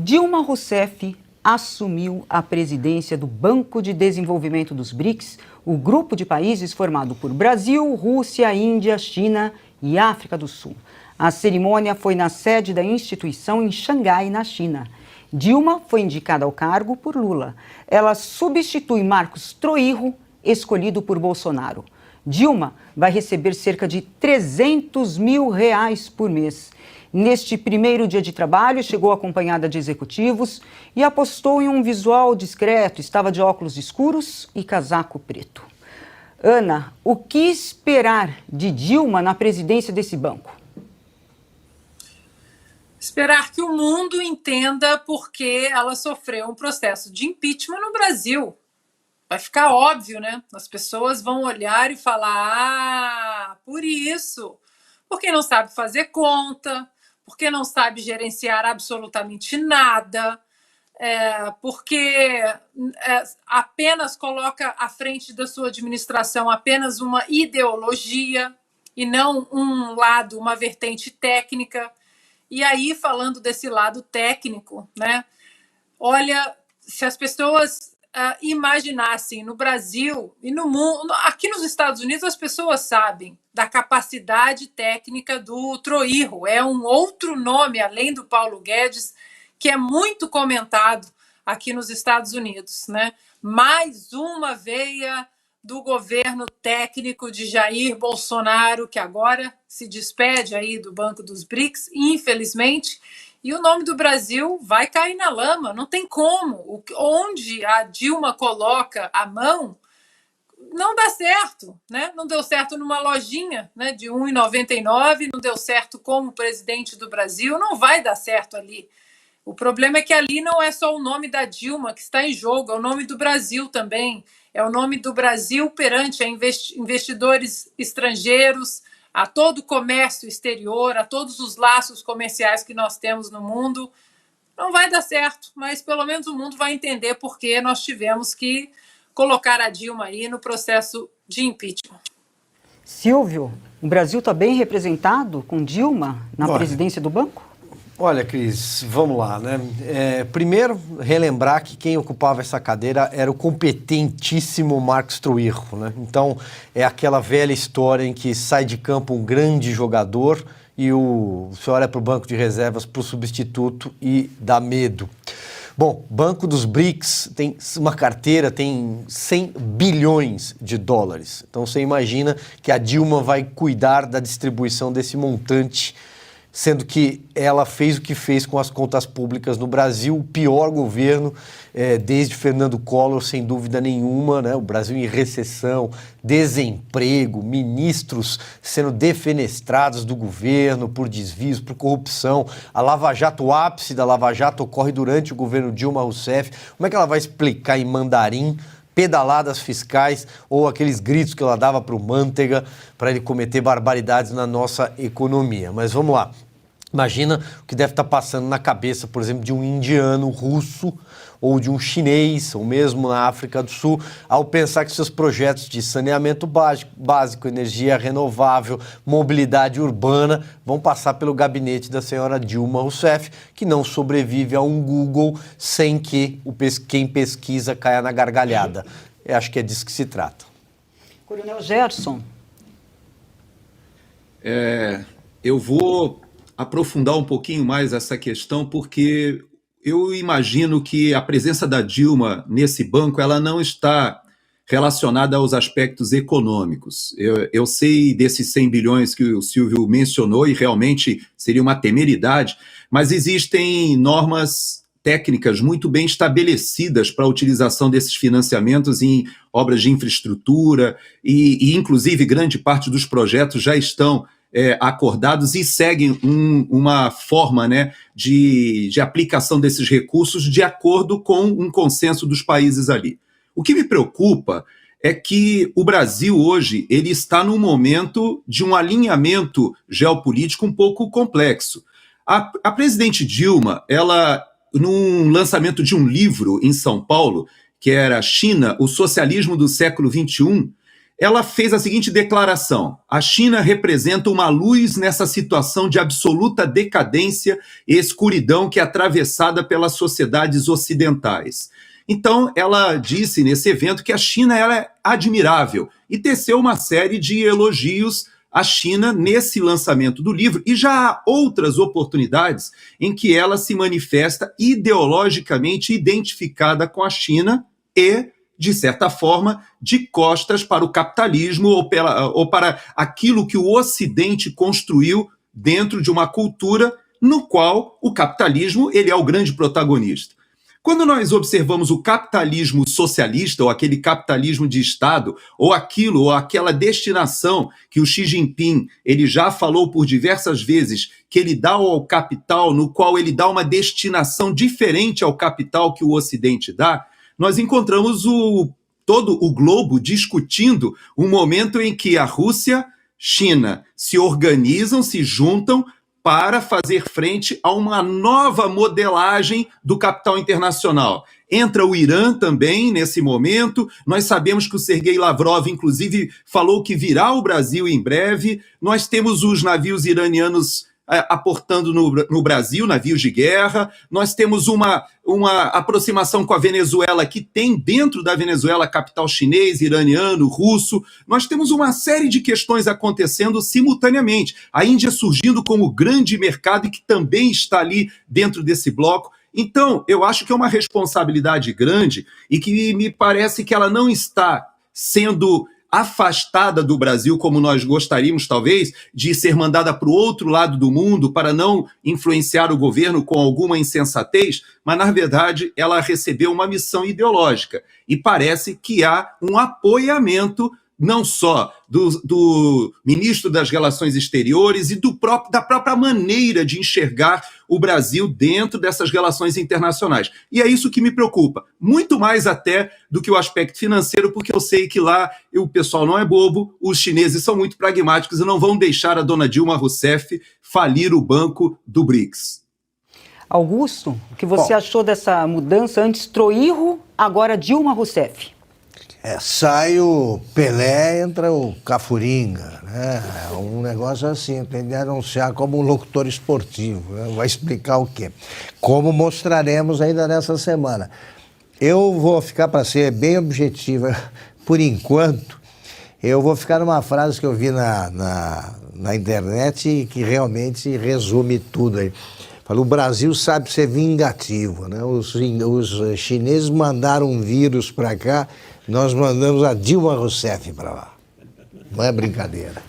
Dilma Rousseff assumiu a presidência do Banco de Desenvolvimento dos BRICS, o grupo de países formado por Brasil, Rússia, Índia, China e África do Sul. A cerimônia foi na sede da instituição em Xangai, na China. Dilma foi indicada ao cargo por Lula. Ela substitui Marcos Troirro, escolhido por Bolsonaro. Dilma vai receber cerca de R$300 mil por mês. Neste primeiro dia de trabalho, chegou acompanhada de executivos e apostou em um visual discreto. Estava de óculos escuros e casaco preto. Ana, o que esperar de Dilma na presidência desse banco? Esperar que o mundo entenda por que ela sofreu um processo de impeachment no Brasil. Vai ficar óbvio, né? As pessoas vão olhar e falar: por isso, porque não sabe fazer conta, porque não sabe gerenciar absolutamente nada, porque apenas coloca à frente da sua administração apenas uma ideologia e não um lado, uma vertente técnica. E aí, falando desse lado técnico, né? Olha, se as pessoas imaginassem no Brasil e no mundo, aqui nos Estados Unidos as pessoas sabem da capacidade técnica do Troirro, é um outro nome além do Paulo Guedes que é muito comentado aqui nos Estados Unidos, né? Mais uma veia do governo técnico de Jair Bolsonaro, que agora se despede aí do Banco dos BRICS, infelizmente. E o nome do Brasil vai cair na lama, não tem como. Onde a Dilma coloca a mão, não dá certo, né? Não deu certo numa lojinha, né, de R$1,99, não deu certo como presidente do Brasil, não vai dar certo ali. O problema é que ali não é só o nome da Dilma que está em jogo, é o nome do Brasil também, é o nome do Brasil perante a investidores estrangeiros, a todo o comércio exterior, a todos os laços comerciais que nós temos no mundo. Não vai dar certo, mas pelo menos o mundo vai entender por que nós tivemos que colocar a Dilma aí no processo de impeachment. Silvio, o Brasil está bem representado com Dilma na presidência do banco? Olha, Cris, vamos lá, né? Primeiro, relembrar que quem ocupava essa cadeira era o competentíssimo Marcos Troirro, né? Então, é aquela velha história em que sai de campo um grande jogador e você olha para o banco de reservas, para o substituto e dá medo. Bom, Banco dos BRICS tem uma carteira, tem 100 bilhões de dólares. Então, você imagina que a Dilma vai cuidar da distribuição desse montante, sendo que ela fez o que fez com as contas públicas no Brasil, o pior governo desde Fernando Collor, sem dúvida nenhuma, né? O Brasil em recessão, desemprego, ministros sendo defenestrados do governo por desvios, por corrupção. A Lava Jato, o ápice da Lava Jato ocorre durante o governo Dilma Rousseff. Como é que ela vai explicar em mandarim pedaladas fiscais ou aqueles gritos que ela dava para o Manteiga para ele cometer barbaridades na nossa economia? Mas vamos lá. Imagina o que deve estar passando na cabeça, por exemplo, de um indiano russo ou de um chinês, ou mesmo na África do Sul, ao pensar que seus projetos de saneamento básico, energia renovável, mobilidade urbana, vão passar pelo gabinete da senhora Dilma Rousseff, que não sobrevive a um Google sem que quem pesquisa caia na gargalhada. Eu acho que é disso que se trata. Coronel Gerson. Eu vou aprofundar um pouquinho mais essa questão, porque eu imagino que a presença da Dilma nesse banco ela não está relacionada aos aspectos econômicos. Eu sei desses 100 bilhões que o Silvio mencionou, e realmente seria uma temeridade, mas existem normas técnicas muito bem estabelecidas para a utilização desses financiamentos em obras de infraestrutura, e inclusive grande parte dos projetos já estão acordados e seguem uma forma, né, de aplicação desses recursos de acordo com um consenso dos países ali. O que me preocupa é que o Brasil hoje ele está num momento de um alinhamento geopolítico um pouco complexo. A presidente Dilma, ela, num lançamento de um livro em São Paulo, que era China, o socialismo do século XXI, ela fez a seguinte declaração: a China representa uma luz nessa situação de absoluta decadência e escuridão que é atravessada pelas sociedades ocidentais. Então, ela disse nesse evento que a China ela é admirável e teceu uma série de elogios à China nesse lançamento do livro, e já há outras oportunidades em que ela se manifesta ideologicamente identificada com a China e, de certa forma, de costas para o capitalismo ou para aquilo que o Ocidente construiu dentro de uma cultura no qual o capitalismo ele é o grande protagonista. Quando nós observamos o capitalismo socialista, ou aquele capitalismo de Estado, ou aquilo, ou aquela destinação que o Xi Jinping ele já falou por diversas vezes, que ele dá ao capital, no qual ele dá uma destinação diferente ao capital que o Ocidente dá, nós encontramos todo o globo discutindo um momento em que a Rússia, China se organizam, se juntam para fazer frente a uma nova modelagem do capital internacional. Entra o Irã também nesse momento. Nós sabemos que o Sergei Lavrov, inclusive, falou que virá ao Brasil em breve. Nós temos os navios iranianos aportando no Brasil, navios de guerra. Nós temos uma aproximação com a Venezuela, que tem dentro da Venezuela capital chinês, iraniano, russo. Nós temos uma série de questões acontecendo simultaneamente. A Índia surgindo como grande mercado e que também está ali dentro desse bloco. Então, eu acho que é uma responsabilidade grande e que me parece que ela não está sendo afastada do Brasil, como nós gostaríamos, talvez, de ser mandada para o outro lado do mundo para não influenciar o governo com alguma insensatez, mas, na verdade, ela recebeu uma missão ideológica. E parece que há um apoiamento não só do ministro das Relações Exteriores e da própria maneira de enxergar o Brasil dentro dessas relações internacionais. E é isso que me preocupa, muito mais até do que o aspecto financeiro, porque eu sei que lá o pessoal não é bobo, os chineses são muito pragmáticos e não vão deixar a dona Dilma Rousseff falir o banco do BRICS. Augusto, o que você achou dessa mudança? Antes Troirro, agora Dilma Rousseff. Sai o Pelé, entra o Cafuringa, né? É um negócio assim, tem de anunciar como um locutor esportivo, né? Vai explicar o quê? Como mostraremos ainda nessa semana. Eu vou ficar, para ser bem objetiva, por enquanto, eu vou ficar numa frase que eu vi na internet e que realmente resume tudo aí. O Brasil sabe ser vingativo, né? Os chineses mandaram um vírus para cá, nós mandamos a Dilma Rousseff para lá. Não é brincadeira.